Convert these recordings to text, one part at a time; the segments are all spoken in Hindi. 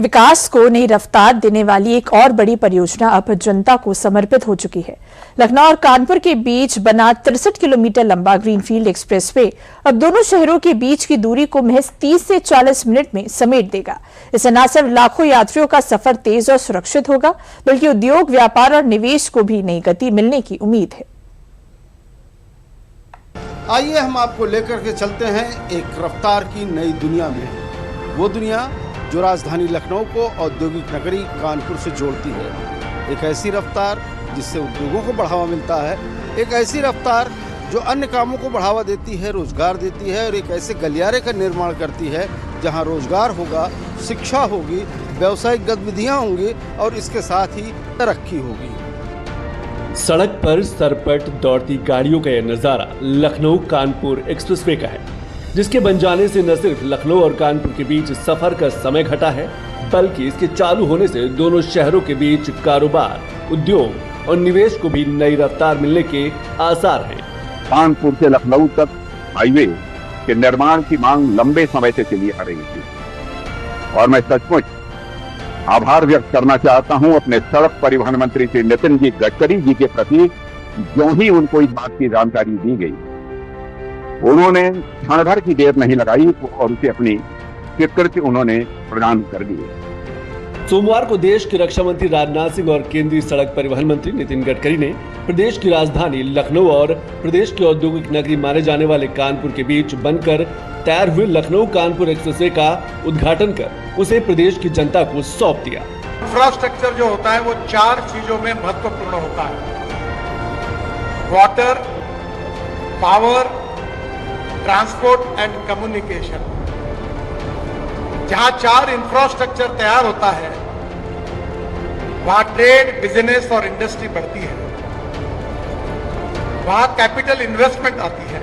विकास को नई रफ्तार देने वाली एक और बड़ी परियोजना अब जनता को समर्पित हो चुकी है। लखनऊ और कानपुर के बीच बना 63 किलोमीटर लंबा ग्रीनफील्ड एक्सप्रेसवे अब दोनों शहरों के बीच की दूरी को महज 30 से 40 मिनट में समेट देगा। इससे न सिर्फ लाखों यात्रियों का सफर तेज और सुरक्षित होगा, बल्कि उद्योग, व्यापार और निवेश को भी नई गति मिलने की उम्मीद है। आइए हम आपको लेकर के चलते हैं एक रफ्तार की नई दुनिया में। वो दुनिया जो राजधानी लखनऊ को औद्योगिक नगरी कानपुर से जोड़ती है। एक ऐसी रफ्तार जिससे उद्योगों को बढ़ावा मिलता है, एक ऐसी रफ्तार जो अन्य कामों को बढ़ावा देती है, रोजगार देती है, और एक ऐसे गलियारे का निर्माण करती है जहां रोजगार होगा, शिक्षा होगी, व्यावसायिक गतिविधियां होंगी और इसके साथ ही तरक्की होगी। सड़क पर सरपट दौड़ती गाड़ियों का यह नजारा लखनऊ कानपुर एक्सप्रेसवे का है, जिसके बन जाने से न सिर्फ लखनऊ और कानपुर के बीच सफर का समय घटा है, बल्कि इसके चालू होने से दोनों शहरों के बीच कारोबार, उद्योग और निवेश को भी नई रफ्तार मिलने के आसार हैं। कानपुर से लखनऊ तक हाईवे के निर्माण की मांग लंबे समय से चली आ रही थी और मैं सचमुच आभार व्यक्त करना चाहता हूं अपने सड़क परिवहन मंत्री श्री नितिन जी गडकरी जी के प्रति। जो ही उनको इस बात की जानकारी दी गई, उन्होंने क्षण भर की देर नहीं लगाई और उसे अपनी स्वीकृति उन्होंने प्रदान कर दी। सोमवार को देश के रक्षा मंत्री राजनाथ सिंह और केंद्रीय सड़क परिवहन मंत्री नितिन गडकरी ने प्रदेश की राजधानी लखनऊ और प्रदेश की औद्योगिक नगरी माने जाने वाले कानपुर के बीच बनकर तैयार हुए लखनऊ कानपुर एक्सप्रेसवे का उद्घाटन कर उसे प्रदेश की जनता को सौंप दिया। इंफ्रास्ट्रक्चर जो होता है वो 4 चीजों में महत्वपूर्ण होता है: water, power, transport and communication. जहां 4 इंफ्रास्ट्रक्चर तैयार होता है, वहां ट्रेड, बिजनेस और इंडस्ट्री बढ़ती है, वहां कैपिटल इन्वेस्टमेंट आती है,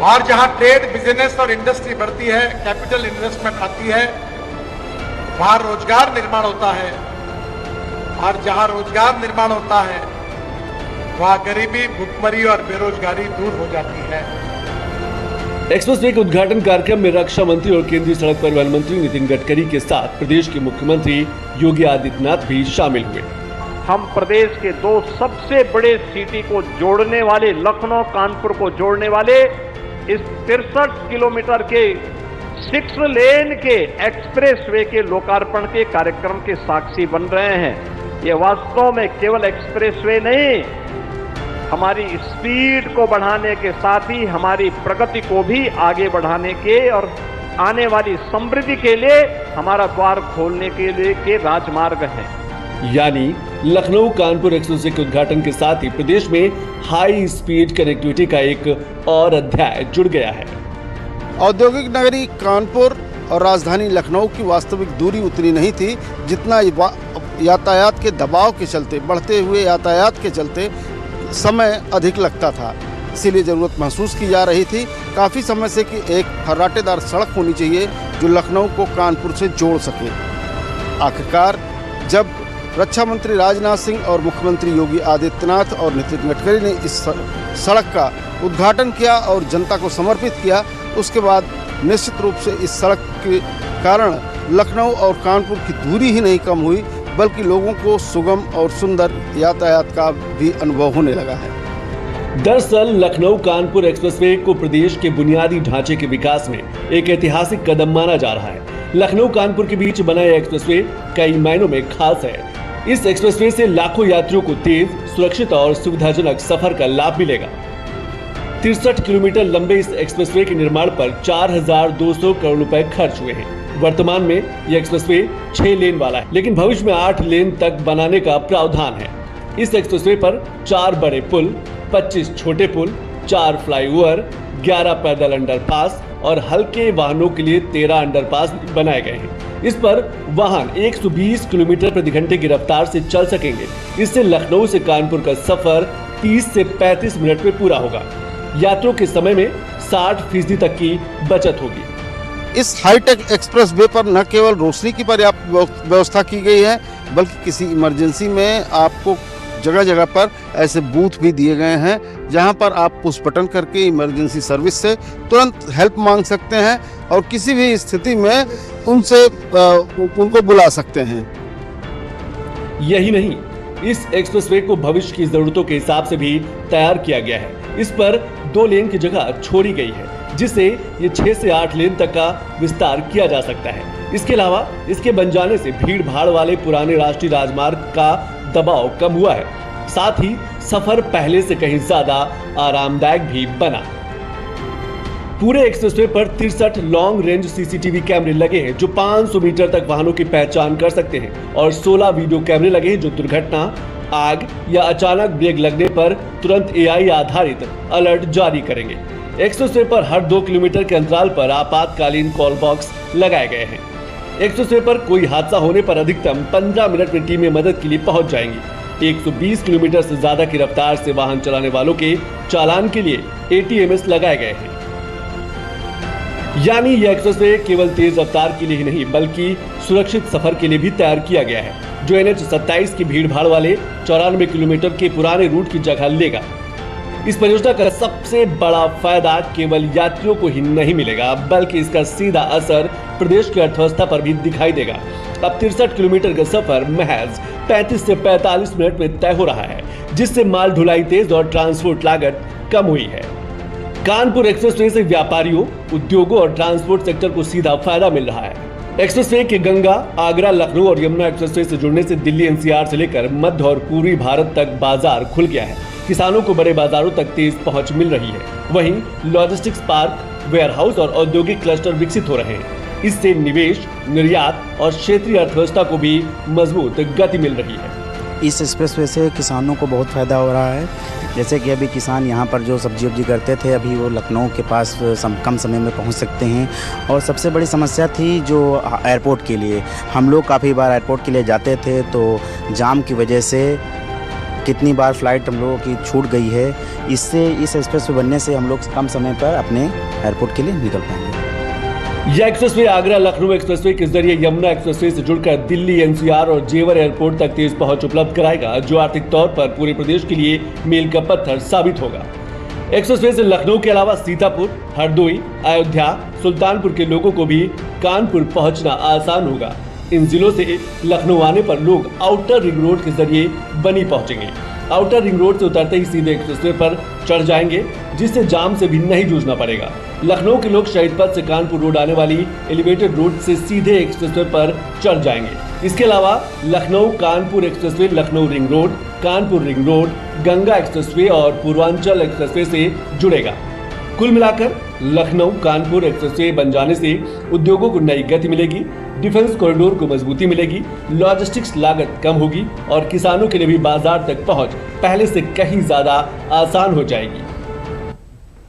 और जहां ट्रेड, बिजनेस और इंडस्ट्री बढ़ती है, कैपिटल इन्वेस्टमेंट आती है, वहां रोजगार निर्माण होता है, और जहां रोजगार निर्माण होता है वहां गरीबी, भुखमरी और बेरोजगारी दूर हो जाती है। एक्सप्रेसवे के उद्घाटन कार्यक्रम में रक्षा मंत्री और केंद्रीय सड़क परिवहन मंत्री नितिन गडकरी के साथ प्रदेश के मुख्यमंत्री योगी आदित्यनाथ भी शामिल हुए। हम प्रदेश के 2 सबसे बड़े सिटी को जोड़ने वाले, लखनऊ कानपुर को जोड़ने वाले इस 63 किलोमीटर के 6 लेन के एक्सप्रेसवे के लोकार्पण के कार्यक्रम के साक्षी बन रहे हैं। ये वास्तव में केवल एक्सप्रेसवे नहीं, हमारी स्पीड को बढ़ाने के साथ ही हमारी प्रगति को भी आगे बढ़ाने के और आने वाली समृद्धि के लिए हमारा द्वार खोलने के लिए के राजमार्ग हैं। यानी लखनऊ कानपुर एक्सप्रेसवे के उद्घाटन के साथ ही प्रदेश में हाई स्पीड कनेक्टिविटी का एक और अध्याय जुड़ गया है। औद्योगिक नगरी कानपुर और राजधानी लखनऊ की वास्तविक दूरी उतनी नहीं थी जितना यातायात के दबाव के चलते, बढ़ते हुए यातायात के चलते समय अधिक लगता था। इसीलिए ज़रूरत महसूस की जा रही थी काफ़ी समय से कि एक फर्राटेदार सड़क होनी चाहिए जो लखनऊ को कानपुर से जोड़ सके। आखिरकार जब रक्षा मंत्री राजनाथ सिंह और मुख्यमंत्री योगी आदित्यनाथ और नितिन गडकरी ने इस सड़क का उद्घाटन किया और जनता को समर्पित किया, उसके बाद निश्चित रूप से इस सड़क के कारण लखनऊ और कानपुर की दूरी ही नहीं कम हुई, बल्कि लोगों को सुगम और सुंदर यातायात का भी अनुभव होने लगा है। दरअसल लखनऊ कानपुर एक्सप्रेसवे को प्रदेश के बुनियादी ढांचे के विकास में एक ऐतिहासिक कदम माना जा रहा है। लखनऊ कानपुर के बीच बना यह एक्सप्रेसवे कई मायनों में खास है। इस एक्सप्रेसवे से लाखों यात्रियों को तेज, सुरक्षित और सुविधाजनक सफर का लाभ मिलेगा। 63 किलोमीटर लंबे इस एक्सप्रेसवे के निर्माण पर 4200 करोड़ रुपए खर्च हुए हैं। वर्तमान में यह एक्सप्रेसवे 6 लेन वाला है, लेकिन भविष्य में 8 लेन तक बनाने का प्रावधान है। इस एक्सप्रेसवे पर 4 बड़े पुल, 25 छोटे पुल, 4 फ्लाईओवर, 11 पैदल अंडरपास और हल्के वाहनों के लिए 13 अंडरपास बनाए गए हैं। इस पर वाहन 120 किलोमीटर प्रति घंटे की रफ्तार से चल सकेंगे। इससे लखनऊ से कानपुर का सफर 30 से 35 मिनट में पूरा होगा। यात्रियों के समय में 60% तक की बचत होगी। इस हाईटेक एक्सप्रेसवे पर न केवल रोशनी की पर्याप्त व्यवस्था की गई है, बल्कि किसी इमरजेंसी में आपको जगह जगह पर ऐसे बूथ भी दिए गए हैं जहां पर आप पुश बटन करके इमरजेंसी सर्विस से तुरंत हेल्प मांग सकते हैं और किसी भी स्थिति में उनसे उनको बुला सकते हैं। यही नहीं, इस एक्सप्रेसवे को भविष्य की जरूरतों के हिसाब से भी तैयार किया गया है। इस पर 2 लेन की जगह छोड़ी गई है, जिससे ये 6 से 8 लेन तक का विस्तार किया जा सकता है। इसके अलावा इसके बन जाने से भीड़ भाड़ वाले पुराने राष्ट्रीय राजमार्ग का दबाव कम हुआ है, साथ ही सफर पहले से कहीं ज्यादा आरामदायक भी बना। पूरे एक्सप्रेसवे पर 63 लॉन्ग रेंज सीसीटीवी कैमरे लगे हैं जो 500 मीटर तक वाहनों की पहचान कर सकते हैं और 16 वीडियो कैमरे लगे हैं जो दुर्घटना, आग या अचानक ब्रेक लगने पर तुरंत एआई आधारित अलर्ट जारी करेंगे। एक्सप्रेसवे पर हर 2 किलोमीटर के अंतराल पर आपातकालीन कॉल बॉक्स लगाए गए हैं। एक्सप्रेसवे पर कोई हादसा होने पर अधिकतम 15 मिनट में टीमें मदद के लिए पहुंच जाएंगी। 120 किलोमीटर से ज्यादा की रफ्तार से वाहन चलाने वालों के चालान के लिए ATMS लगाए गए हैं। यानी यह एक्सप्रेसवे केवल तेज रफ्तार के लिए ही नहीं बल्कि सुरक्षित सफर के लिए भी तैयार किया गया है, जो NH 27 की भीड़ भाड़ वाले 94 किलोमीटर के पुराने रूट की जगह लेगा। इस परियोजना का सबसे बड़ा फायदा केवल यात्रियों को ही नहीं मिलेगा बल्कि इसका सीधा असर प्रदेश की अर्थव्यवस्था पर भी दिखाई देगा। अब 63 किलोमीटर का सफर महज 35 से 45 मिनट में तय हो रहा है, जिससे माल ढुलाई तेज और ट्रांसपोर्ट लागत कम हुई है। कानपुर एक्सप्रेसवे से व्यापारियों, उद्योगों और ट्रांसपोर्ट सेक्टर को सीधा फायदा मिल रहा है। एक्सप्रेसवे के गंगा, आगरा, लखनऊ और यमुना एक्सप्रेसवे से जुड़ने से दिल्ली NCR से लेकर मध्य और पूर्वी भारत तक बाजार खुल गया है। किसानों को बड़े बाजारों तक तेज पहुंच मिल रही है। वहीं लॉजिस्टिक्स पार्क, वेयरहाउस और औद्योगिक क्लस्टर विकसित हो रहे हैं। इससे निवेश, निर्यात और क्षेत्रीय अर्थव्यवस्था को भी मजबूत गति मिल रही है। इस एक्सप्रेसवे से किसानों को बहुत फ़ायदा हो रहा है। जैसे कि अभी किसान यहाँ पर जो सब्जी वब्जी करते थे, अभी वो लखनऊ के पास कम समय में पहुँच सकते हैं। और सबसे बड़ी समस्या थी जो एयरपोर्ट के लिए, हम लोग काफ़ी बार एयरपोर्ट के लिए जाते थे तो जाम की वजह से कितनी बार फ्लाइट हम लोगों की छूट गई है। इससे इस एक्सप्रेसवे बनने से हम लोग कम समय पर अपने एयरपोर्ट के लिए निकल पाएंगे। यह एक्सप्रेसवे आगरा लखनऊ एक्सप्रेसवे के जरिए यमुना एक्सप्रेसवे से जुड़कर दिल्ली NCR और जेवर एयरपोर्ट तक तेज पहुंच उपलब्ध कराएगा, जो आर्थिक तौर पर पूरे प्रदेश के लिए मील का पत्थर साबित होगा। एक्सप्रेसवे से लखनऊ के अलावा सीतापुर, हरदोई, अयोध्या, सुल्तानपुर के लोगों को भी कानपुर पहुंचना आसान होगा। इन जिलों से लखनऊ आने पर लोग आउटर रिंग रोड के जरिए बनी पहुंचेंगे। आउटर रिंग रोड से उतरते ही सीधे एक्सप्रेसवे पर चढ़ जाएंगे, जिससे जाम से भी नहीं जूझना पड़ेगा। लखनऊ के लोग शहीद पथ से कानपुर रोड आने वाली एलिवेटेड रोड से सीधे एक्सप्रेसवे पर चढ़ जाएंगे। इसके अलावा Lucknow Kanpur expressway Lucknow ring road, Kanpur ring road, Ganga expressway और पूर्वांचल एक्सप्रेसवे से जुड़ेगा। कुल मिलाकर लखनऊ कानपुर एक्सप्रेसवे बन जाने से उद्योगों को नई गति मिलेगी, डिफेंस कॉरिडोर को मजबूती मिलेगी, लॉजिस्टिक्स लागत कम होगी और किसानों के लिए भी बाजार तक पहुंच पहले से कहीं ज्यादा आसान हो जाएगी।